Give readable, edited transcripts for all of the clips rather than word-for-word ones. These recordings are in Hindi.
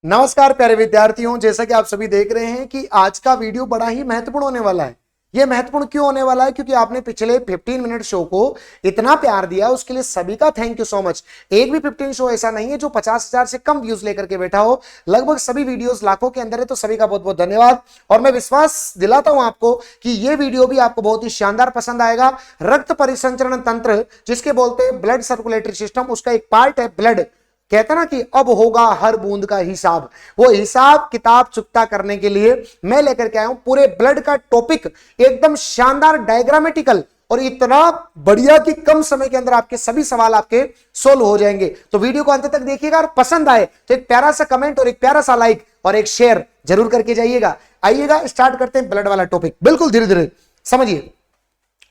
नमस्कार प्यारे विद्यार्थियों, जैसा कि आप सभी देख रहे हैं कि आज का वीडियो बड़ा ही महत्वपूर्ण होने वाला है। यह महत्वपूर्ण क्यों होने वाला है? क्योंकि आपने पिछले 15 मिनट शो को इतना प्यार दिया, उसके लिए सभी का थैंक यू सो मच। एक भी 15 शो ऐसा नहीं है जो 50,000 से कम व्यूज लेकर के बैठा हो। लगभग सभी वीडियोस लाखों के अंदर है, तो सभी का बहुत बहुत धन्यवाद। और मैं विश्वास दिलाता हूं आपको कि यह वीडियो भी आपको बहुत ही शानदार पसंद आएगा। रक्त परिसंचरण तंत्र जिसके बोलते हैं ब्लड सर्कुलेटरी सिस्टम, उसका एक पार्ट है ब्लड। कहते ना कि अब होगा हर बूंद का हिसाब। वो हिसाब किताब चुकता करने के लिए मैं लेकर के आया हूं पूरे ब्लड का टॉपिक, एकदम शानदार डायग्रामेटिकल और इतना बढ़िया कि कम समय के अंदर आपके सभी सवाल आपके सोल्व हो जाएंगे। तो वीडियो को अंत तक देखिएगा और पसंद आए तो एक प्यारा सा कमेंट और एक प्यारा सा लाइक और एक शेयर जरूर करके जाइएगा। आइएगा स्टार्ट करते हैं ब्लड वाला टॉपिक, बिल्कुल धीरे धीरे समझिए।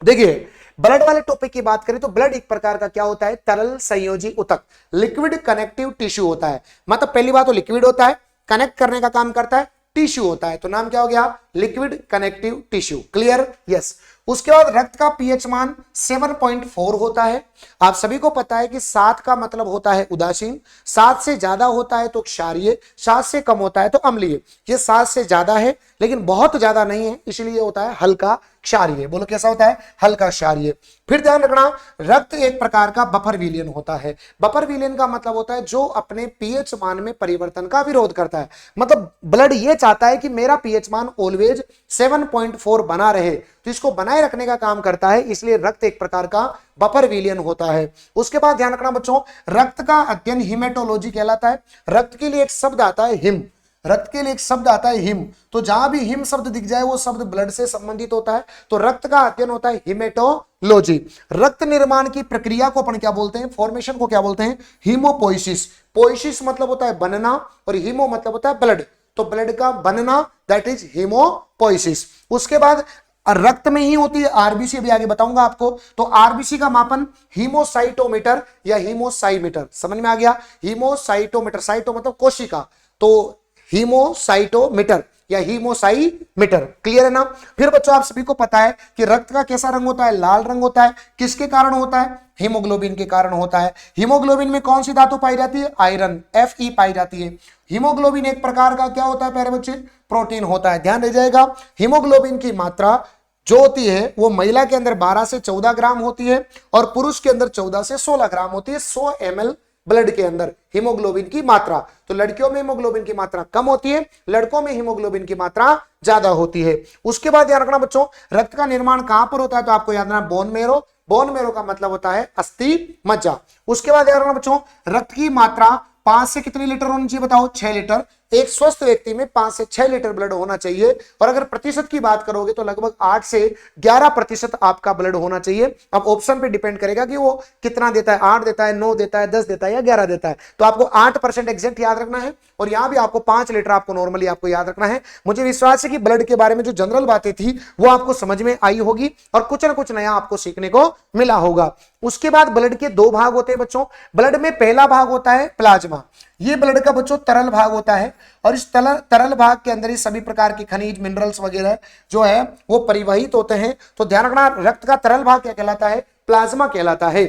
देखिए, ब्लड वाले टॉपिक की बात करें तो ब्लड एक प्रकार का क्या होता है? तरल संयोजी ऊतक, लिक्विड कनेक्टिव टिश्यू होता है। मतलब पहली बात तो लिक्विड होता है, कनेक्ट करने का काम करता है, टिश्यू होता है, तो नाम क्या हो गया? Liquid connective tissue. Clear? Yes. उसके बाद रक्त का पीएच मान 7.4 होता है। आप सभी को पता है कि 7 का मतलब होता है उदासीन, 7 से ज्यादा होता है तो क्षारीय, 7 से कम होता है तो अम्लीय। ये 7 से ज्यादा है लेकिन बहुत ज्यादा नहीं है, इसलिए होता है हल्का क्षारीय। बोलो कैसा होता है? हल्का क्षारीय। फिर ध्यान रखना, रक्त एक प्रकार का बफर विलयन होता है। बफर विलयन का मतलब होता है जो अपने पीएच मान में परिवर्तन का विरोध करता है। मतलब ब्लड ये चाहता है कि मेरा पीएच मान ऑलवेज 7.4 बना रहे, तो इसको बनाए रखने का काम करता है, इसलिए रक्त एक प्रकार का बफर विलयन होता है। उसके बाद ध्यान रखना बच्चों, रक्त का अध्ययन हिमेटोलॉजी कहलाता है। रक्त के लिए एक शब्द आता है हिम, रक्त के लिए एक शब्द आता है हिम, तो जहां भी हिम शब्द दिख जाए वो शब्द ब्लड से संबंधित होता है, तो रक्त का अध्ययन होता है हिमेटोलॉजी। रक्त निर्माण की प्रक्रिया को अपन क्या बोलते हैं? फॉर्मेशन को क्या बोलते हैं? हीमोपोइसिस। पोइसिस मतलब होता है बनना और हीमो मतलब होता है ब्लड, तो ब्लड का बनना दैट इज हीमोपोइसिस। उसके बाद रक्त में ही होती है आरबीसी, अभी आगे बताऊंगा आपको। तो आरबीसी का मापन हीमोसाइटोमीटर या हीमोसाइमीटर, समझ में आ गया? हीमोसाइटोमीटर, साइटो मतलब कोशिका, तो हीमोसाइटोमीटर या हीमोसाइमीटर। क्लियर है ना? फिर बच्चों आप सभी को पता है कि रक्त का कैसा रंग होता है? लाल रंग होता है। किसके कारण होता है? हीमोग्लोबिन के कारण होता है। हीमोग्लोबिन में कौन सी धातु पाई जाती है? आयरन, Fe पाई जाती है। हीमोग्लोबिन एक प्रकार का क्या होता है प्यारे बच्चे? प्रोटीन होता है। ध्यान रह जाएगा, हीमोग्लोबिन की मात्रा जो होती है वो महिला के अंदर 12 से 14 ग्राम होती है और पुरुष के अंदर 14 से 16 ग्राम होती है 100 ml ब्लड के अंदर हीमोग्लोबिन की मात्रा। तो लड़कियों में हीमोग्लोबिन की मात्रा कम होती है, लड़कों में हीमोग्लोबिन की मात्रा ज्यादा होती है। उसके बाद ध्यान रखना बच्चों, रक्त का निर्माण कहां पर होता है? तो आपको याद रखना बोन मेरो। बोन मेरो का मतलब होता है अस्थि मज्जा। उसके बाद ध्यान रखना बच्चों, रक्त की मात्रा 5 से कितने लीटर होनी चाहिए? बताओ, 6 लीटर। एक स्वस्थ व्यक्ति में 5 से 6 लीटर ब्लड होना चाहिए। और अगर प्रतिशत की बात करोगे तो लगभग 8 से 11% आपका ब्लड होना चाहिए। अब ऑप्शन पे डिपेंड करेगा कि वो कितना देता है, 8 देता है, 9 देता है, 10 देता है या 11 देता है। तो आपको 8% एग्जैक्ट याद रखना है और यहां भी आपको 5 लीटर आपको नॉर्मली आपको याद रखना है। मुझे विश्वास है कि ब्लड के बारे में जो जनरल बातें थी वो आपको समझ में आई होगी और कुछ ना कुछ नया आपको सीखने को मिला होगा। उसके बाद ब्लड के 2 भाग होते हैं बच्चों। ब्लड में पहला भाग होता है प्लाज्मा, ये ब्लड का बच्चों तरल भाग होता है और इस तरल भाग के अंदर ही सभी प्रकार के खनिज मिनरल्स वगैरह जो है वो परिवहित होते हैं। तो ध्यान रखना, रक्त का तरल भाग क्या कहलाता है? प्लाज्मा कहलाता है।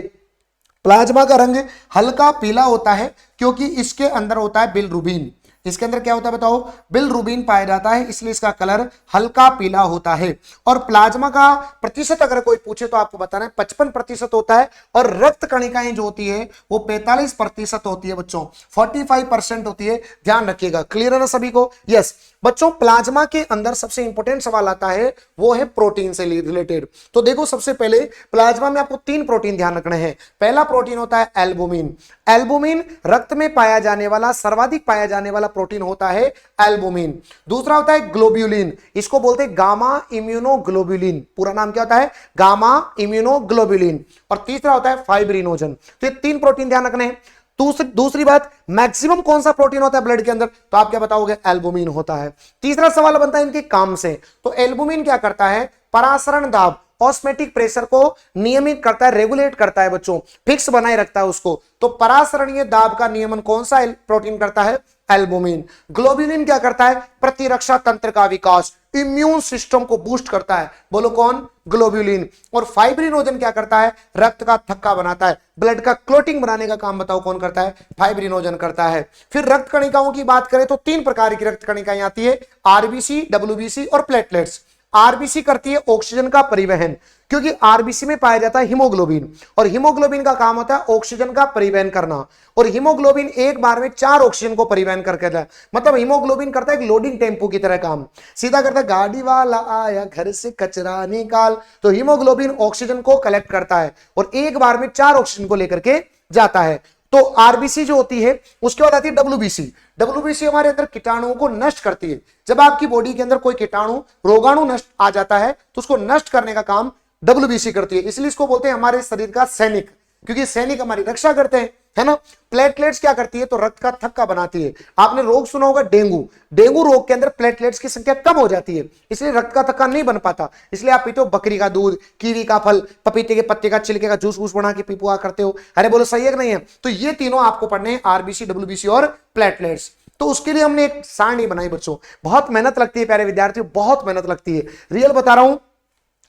प्लाज्मा का रंग हल्का पीला होता है क्योंकि इसके अंदर होता है बिलरुबिन। इसके अंदर क्या होता है बताओ? बिलरुबिन पाया जाता है, इसलिए इसका कलर हल्का पीला होता है। और प्लाज्मा का प्रतिशत अगर कोई पूछे तो आपको बताना है 55% होता है और रक्त कणिकाएं जो होती है वो 45% होती है बच्चों, 45% होती है। ध्यान रखिएगा। क्लियर है ना सभी को? यस बच्चों, प्लाज्मा के अंदर सबसे इंपॉर्टेंट सवाल आता है वो है प्रोटीन से रिलेटेड। तो देखो, सबसे पहले प्लाज्मा में आपको 3 प्रोटीन ध्यान रखने हैं। पहला प्रोटीन होता है एल्बुमिन। एल्बुमिन रक्त में पाया जाने वाला, सर्वाधिक पाया जाने वाला प्रोटीन होता है एल्बुमिन। दूसरा होता है ग्लोब्यूलिन, इसको बोलते हैं गामा इम्यूनोग्लोब्यूलिन। पूरा नाम क्या होता है? Gamma immunoglobulin. और तीसरा होता है फाइब्रिनोजन। तो ये 3 प्रोटीन ध्यान रखने हैं। दूसरी बात, मैक्सिमम कौन सा प्रोटीन होता है ब्लड के अंदर? तो आप क्या बताओगे? एल्बुमिन होता है। तीसरा सवाल बनता है इनके काम से। तो एल्बुमिन क्या करता है? परासरण दाब, ऑस्मेटिक प्रेशर को नियमित करता है, रेगुलेट करता है बच्चों, फिक्स बनाए रखता है उसको। तो परासरणीय दाब का नियमन कौन सा प्रोटीन करता है? एल्बुमिन। ग्लोब्यूलिन क्या करता है? प्रतिरक्षा तंत्र का विकास, इम्यून सिस्टम को बूस्ट करता है, बोलो कौन, ग्लोब्यूलिन। और फाइब्रिनोजन क्या करता है, रक्त का थक्का बनाता है, ब्लड का क्लोटिंग बनाने का काम बताओ कौन करता है, फाइब्रिनोजन करता है। फिर रक्त कणिकाओं की बात करें तो 3 प्रकार की रक्त कणिकाएं आती है, आरबीसी, डब्ल्यूबीसी और प्लेटलेट्स। आरबीसी करती है ऑक्सीजन का परिवहन, क्योंकि आरबीसी में पाया जाता है हीमोग्लोबिन, और हीमोग्लोबिन का काम होता है ऑक्सीजन का परिवहन करना, और हीमोग्लोबिन एक बार में 4 ऑक्सीजन को परिवहन करके देता है। मतलब हीमोग्लोबिन करता है एक लोडिंग टेम्पो की तरह काम, सीधा करता है गाड़ी वाला आया घर से कचरा निकाल, तो हीमोग्लोबिन ऑक्सीजन को कलेक्ट करता है और एक बार में 4 ऑक्सीजन को लेकर के जाता है। तो आरबीसी जो होती है, उसके बाद आती है डब्ल्यूबीसी। डब्ल्यूबीसी हमारे अंदर कीटाणुओं को नष्ट करती है। जब आपकी बॉडी के अंदर कोई कीटाणु, रोगाणु नष्ट आ जाता है तो उसको नष्ट करने का काम डब्ल्यूबीसी करती है, इसलिए इसको बोलते हैं हमारे शरीर का सैनिक, क्योंकि सैनिक हमारी रक्षा करते हैं, है ना। प्लेटलेट्स क्या करती है, तो रक्त का थक्का बनाती है। आपने रोग सुना होगा डेंगू, डेंगू रोग के अंदर प्लेटलेट्स की संख्या कम हो जाती है, इसलिए रक्त का थक्का नहीं बन पाता। इसलिए आप पीते हो बकरी का दूध, कीवी का फल, पपीते के पत्ते का छिलके का जूस वूस बना के पीपुआ करते हो, अरे बोलो सही है कि नहीं है। तो ये तीनों आपको पढ़ने हैं, आरबीसी, डब्ल्यूबीसी और प्लेटलेट्स। तो उसके लिए हमने एक सारणी बनाई बच्चों, बहुत मेहनत लगती है प्यारे विद्यार्थियों, बहुत मेहनत लगती है, रियल बता रहा हूं।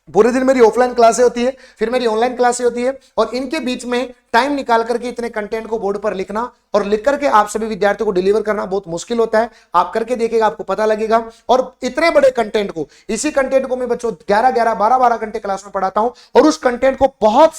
पूरे दिन मेरी ऑफलाइन क्लासें होती है, फिर मेरी ऑनलाइन क्लासें होती है, और इनके बीच में टाइम निकाल करके इतने कंटेंट को बोर्ड पर लिखना और लिख करके आप सभी विद्यार्थियों को डिलीवर करना बहुत मुश्किल होता है। आप करके देखिएगा, आपको पता लगेगा। और इतने बड़े कंटेंट को, इसी कंटेंट को मैं बच्चों 11-11, 12-12 घंटे क्लास में पढ़ाता हूं, और उस कंटेंट को बहुत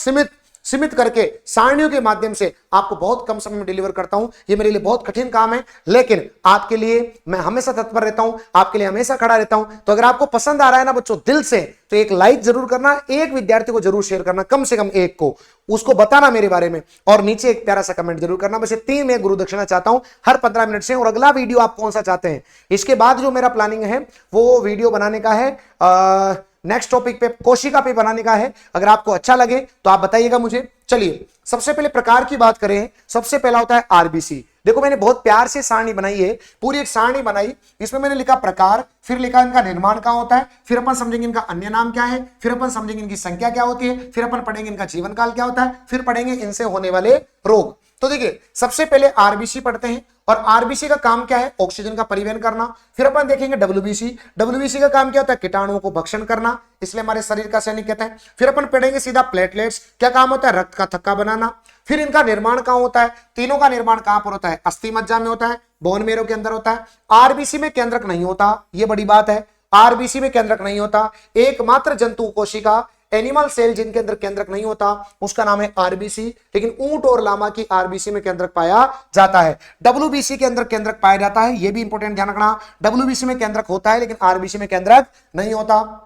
सीमित करके सारणियों के माध्यम से आपको बहुत कम समय में डिलीवर करता हूं। ये मेरे लिए बहुत कठिन काम है, लेकिन आपके लिए मैं हमेशा तत्पर रहता हूं, आपके लिए हमेशा खड़ा रहता हूं। तो अगर आपको पसंद आ रहा है ना बच्चों दिल से, तो एक लाइक जरूर करना, एक विद्यार्थी को जरूर शेयर करना, कम से कम एक को, उसको बताना मेरे बारे में, और नीचे एक प्यारा सा कमेंट जरूर करना। बस ये 3 में गुरु दक्षिणा चाहता हूं हर 15 मिनट से। और अगला वीडियो आप कौन सा चाहते हैं, इसके बाद जो मेरा प्लानिंग है वो वीडियो बनाने का है, नेक्स्ट टॉपिक पे, कोशिका पे बनाने का है। अगर आपको अच्छा लगे तो आप बताइएगा मुझे। चलिए सबसे पहले प्रकार की बात करें, सबसे पहला होता है आरबीसी। देखो मैंने बहुत प्यार से सारणी बनाई है, पूरी एक सारणी बनाई, इसमें मैंने लिखा प्रकार, फिर लिखा इनका निर्माण कहां होता है, फिर अपन समझेंगे इनका अन्य नाम क्या है, फिर अपन समझेंगे इनकी संख्या क्या होती है, फिर अपन पढ़ेंगे इनका जीवन काल क्या होता है, फिर पढ़ेंगे इनसे होने वाले रोग। तो देखिए सबसे पहले आरबीसी पढ़ते हैं, और आरबीसी का काम क्या है, ऑक्सीजन का परिवहन करना। फिर अपन देखेंगे डब्ल्यूबीसी, डब्ल्यूबीसी का काम क्या होता है, कीटाणुओं को भक्षण करना, इसलिए हमारे शरीर का सैनिक कहते हैं। फिर अपन पढ़ेंगे सीधा प्लेटलेट्स, क्या काम होता है, रक्त का थक्का बनाना। फिर इनका निर्माण कहां होता है, तीनों का निर्माण कहां पर होता है, अस्थि मज्जा में होता है, बोन मेरो के अंदर होता है। आरबीसी में केंद्रक नहीं होता, यह बड़ी बात है, आरबीसी में केंद्रक नहीं होता। एकमात्र जंतु कोशिका, एनिमल सेल जिनके अंदर केंद्रक नहीं होता, उसका नाम है आरबीसी। लेकिन ऊंट और लामा की आरबीसी में केंद्रक पाया जाता है। डब्ल्यूबीसी के अंदर केंद्रक पाया जाता है, यह भी इंपॉर्टेंट ध्यान रखना, डब्ल्यूबीसी में केंद्रक होता है लेकिन आरबीसी में केंद्रक नहीं होता।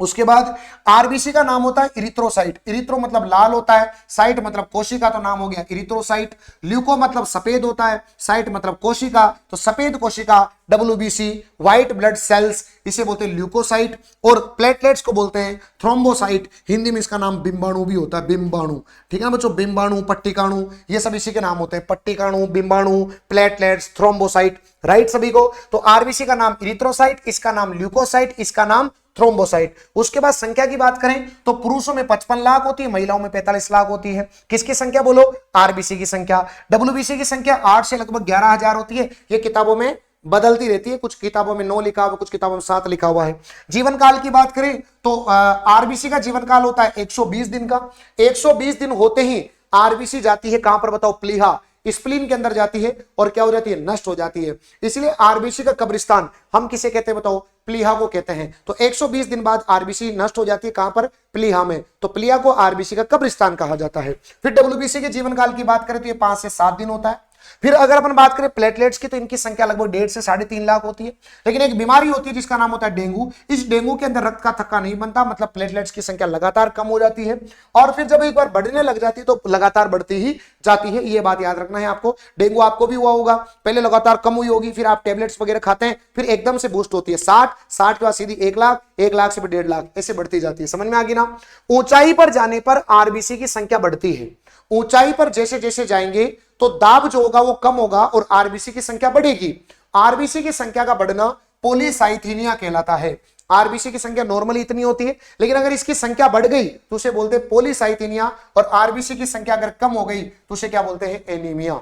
उसके बाद आरबीसी का नाम होता है इरिथ्रोसाइट, इरिथ्रो मतलब लाल होता है, साइट मतलब कोशिका, तो नाम हो गया इरिथ्रोसाइट। ल्यूको मतलब सफेद होता है, साइट मतलब कोशिका, तो सफेद कोशिका डब्ल्यूबीसी। व्हाइट ब्लड सेल्स इसे बोलते हैं ल्यूकोसाइट, और प्लेटलेट्स को बोलते हैं थ्रोम्बोसाइट। हिंदी में इसका नाम बिंबाणु भी होता है, बिंबाणु, ठीक है बच्चों, बिंबाणु, पट्टिकाणु, ये सब इसी के नाम होते हैं, पट्टिकाणु, बिंबाणु, प्लेटलेट्स, थ्रोम्बोसाइट, राइट सभी को। तो आरबीसी का नाम इरिथ्रोसाइट, इसका नाम ल्यूकोसाइट, इसका नाम थ्रोम्बोसाइट। उसके बाद संख्या की बात करें तो पुरुषों में 55 लाख होती है, महिलाओं में 45 लाख होती है। किसकी संख्या बोलो, आरबीसी की संख्या। डब्ल्यूबीसी की संख्या 8 से लगभग 11,000 होती है, ये किताबों में बदलती रहती है, कुछ किताबों में 9 लिखा हुआ, कुछ किताबों में 7 लिखा हुआ है। जीवन काल की बात करें तो आरबीसी का जीवन काल होता है 120 दिन का। 120 दिन होते ही आरबीसी जाती है कहां पर बताओ, प्लीहा, स्प्लीन के अंदर जाती है, और क्या हो जाती है, नष्ट हो जाती है। इसलिए आरबीसी का कब्रिस्तान हम किसे कहते हैं बताओ, प्लीहा को कहते हैं। तो 120 दिन बाद आरबीसी नष्ट हो जाती है, कहां पर, प्लीहा में, तो प्लीहा को आरबीसी का कब्रिस्तान कहा जाता है। फिर डब्ल्यूबीसी के जीवन काल की बात करें तो ये 5 से 7 दिन होता है। फिर अगर अपन बात करें प्लेटलेट्स की तो इनकी संख्या लगभग 1.5 से 3.5 लाख होती है। लेकिन एक बीमारी होती है जिसका नाम होता है डेंगू, इस डेंगू के अंदर रक्त का थक्का नहीं बनता, मतलब प्लेटलेट्स की संख्या लगातार कम हो जाती है, और फिर जब एक बार बढ़ने लग जाती है तो लगातार बढ़ती ही जाती है। ये बात याद रखना है आपको। डेंगू आपको भी हुआ होगा, पहले लगातार कम हुई होगी, फिर आप टेबलेट्स वगैरह खाते हैं, फिर एकदम से बूस्ट होती है 60 के बाद सीधी 1 लाख, 1 लाख से फिर 1.5 लाख, ऐसे बढ़ती जाती है। समझ में आ गई ना। ऊंचाई पर जाने पर आरबीसी की संख्या बढ़ती है, ऊंचाई पर जैसे जैसे जाएंगे तो दाब जो होगा वो कम होगा और आरबीसी की संख्या बढ़ेगी। आरबीसी की संख्या का बढ़ना पॉलीसाइथीनिया कहलाता है। आरबीसी की संख्या नॉर्मली इतनी होती है, लेकिन अगर इसकी संख्या बढ़ गई तो उसे बोलते हैं पॉलीसाइथीनिया, और आरबीसी की संख्या अगर कम हो गई तो उसे क्या बोलते हैं, एनीमिया।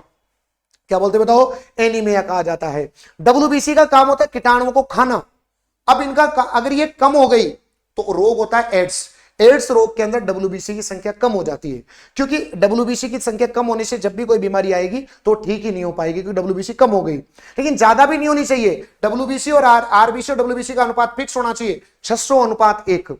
क्या बोलते बताओ, एनीमिया कहा जाता है। डब्ल्यूबीसी का काम होता है कीटाणुओं को खाना, अब इनका अगर ये कम हो गई तो रोग होता है एड्स। एड्स रोग के अंदर डब्ल्यूबीसी की संख्या कम हो जाती है, क्योंकि डब्ल्यूबीसी की संख्या कम होने से जब भी कोई बीमारी आएगी तो ठीक ही नहीं हो पाएगी, क्योंकि डब्ल्यूबीसी कम हो गई। लेकिन ज्यादा भी नहीं होनी चाहिए, डब्ल्यूबीसी और आरबीसी और डब्ल्यूबीसी का अनुपात फिक्स होना चाहिए 600:1।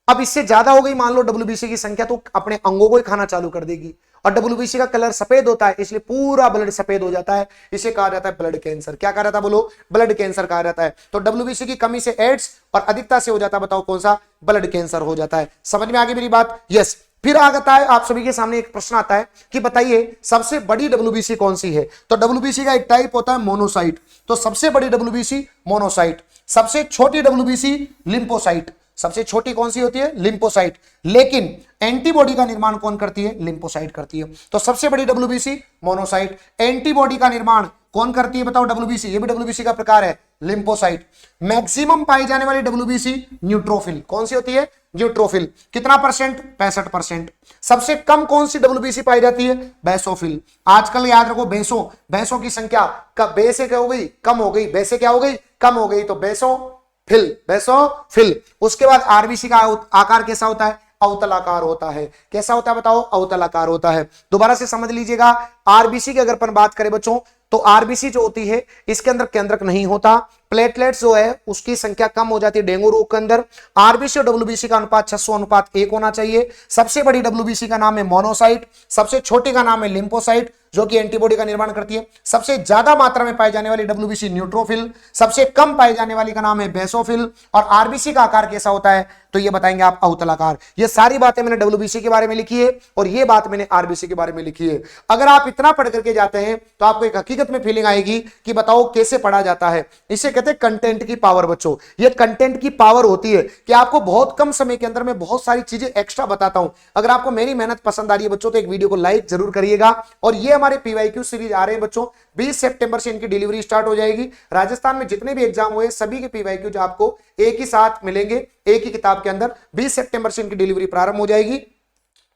अब इससे ज्यादा हो गई मान लो डब्ल्यूबीसी की संख्या, तो अपने अंगों को ही खाना चालू कर देगी। और डब्ल्यूबीसी का कलर सफेद होता है, इसलिए पूरा ब्लड सफेद हो जाता है, इसे कहा जाता है ब्लड कैंसर। क्या कहा जाता है बोलो? ब्लड कैंसर कहा जाता है। तो डब्ल्यूबीसी की कमी से एड्स और अधिकता से हो जाता है, बताओ कौन सा? ब्लड कैंसर हो जाता है। समझ में आ गई मेरी बात? यस। फिर आता है आप सभी के सामने एक प्रश्न आता है कि बताइए सबसे बड़ी डब्ल्यूबीसी कौन सी है? तो डब्ल्यूबीसी का एक टाइप होता है मोनोसाइट, तो सबसे बड़ी डब्ल्यूबीसी मोनोसाइट। सबसे छोटी डब्ल्यूबीसी लिम्फोसाइट। सबसे छोटी कौन सी होती है? लिम्फोसाइट। लेकिन एंटीबॉडी का निर्माण कौन करती है? लिम्फोसाइट करती है। तो सबसे बड़ी डब्ल्यूबीसी मोनोसाइट। एंटीबॉडी का निर्माण कौन करती है बताओ? डब्ल्यूबीसी। ये भी डब्ल्यूबीसी का प्रकार है, लिम्फोसाइट। मैक्सिमम पाई जाने वाली डब्ल्यूबीसी न्यूट्रोफिल। कौन सी होती है? न्यूट्रोफिल। कितना परसेंट? 65%। सबसे कम कौन सी डब्ल्यूबीसी पाई जाती है? बेसोफिल। आजकल याद रखो बेसों, बेसों की संख्या कब बे से क्या हो गई? कम हो गई। बे से क्या हो गई? कम हो गई। तो बेसोफिल, बेसोफिल। उसके बाद आरबीसी का आकार कैसा होता है? अवतलाकार होता है। कैसा होता है बताओ? अवतलाकार होता है। दोबारा से समझ लीजिएगा, आरबीसी की अगर अपन बात करें बच्चों, तो आरबीसी जो होती है इसके अंदर केंद्रक नहीं होता, प्लेटलेट्स जो है उसकी संख्या कम हो जाती है डेंगू रोग के अंदर। आरबीसी और डब्ल्यूबीसी का अनुपात 600:1 होना चाहिए। सबसे बड़ी डब्ल्यूबीसी का नाम है मोनोसाइट, सबसे छोटी का नाम है लिम्फोसाइट जो कि एंटीबॉडी का निर्माण करती है। सबसे ज्यादा मात्रा में पाई जाने वाली डब्ल्यूबीसी न्यूट्रोफिल, सबसे कम पाई जाने वाली का नाम है बेसोफिल। और आरबीसी का आकार कैसा होता है? तो ये बताएंगे आप, अवतलाकार। ये सारी बातें मैंने डब्ल्यूबीसी के बारे में लिखी है और ये बात मैंने आरबीसी के बारे में लिखी है। अगर आप इतना पढ़ करके जाते हैं तो आपको एक हकीकत में फीलिंग आएगी कि बताओ कैसे पढ़ा जाता है। इसे कहते हैं कंटेंट की पावर बच्चों। ये कंटेंट की पावर होती है कि आपको बहुत कम समय के अंदर में बहुत सारी चीजें एक्स्ट्रा बताता हूं। अगर आपको मेरी मेहनत पसंद आ रही है बच्चों तो एक वीडियो को लाइक जरूर करिएगा। और ये हमारे पीवाईक्यू सीरीज आ रहे हैं बच्चों, 20 सितंबर से इनकी डिलीवरी स्टार्ट हो जाएगी। राजस्थान में जितने भी एग्जाम हुए सभी के पीवाईक्यू आपको एक ही साथ मिलेंगे, एक ही किताब के अंदर। 20 सितंबर से इनकी डिलीवरी प्रारंभ हो जाएगी।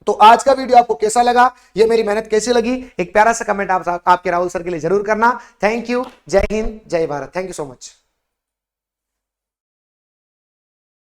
तो आज का वीडियो आपको कैसा लगा, ये मेरी मेहनत कैसी लगी, एक प्यारा सा कमेंट आपके राहुल सर के लिए जरूर करना। Thank you. जय हिंद, जय Bharat. Thank you so much.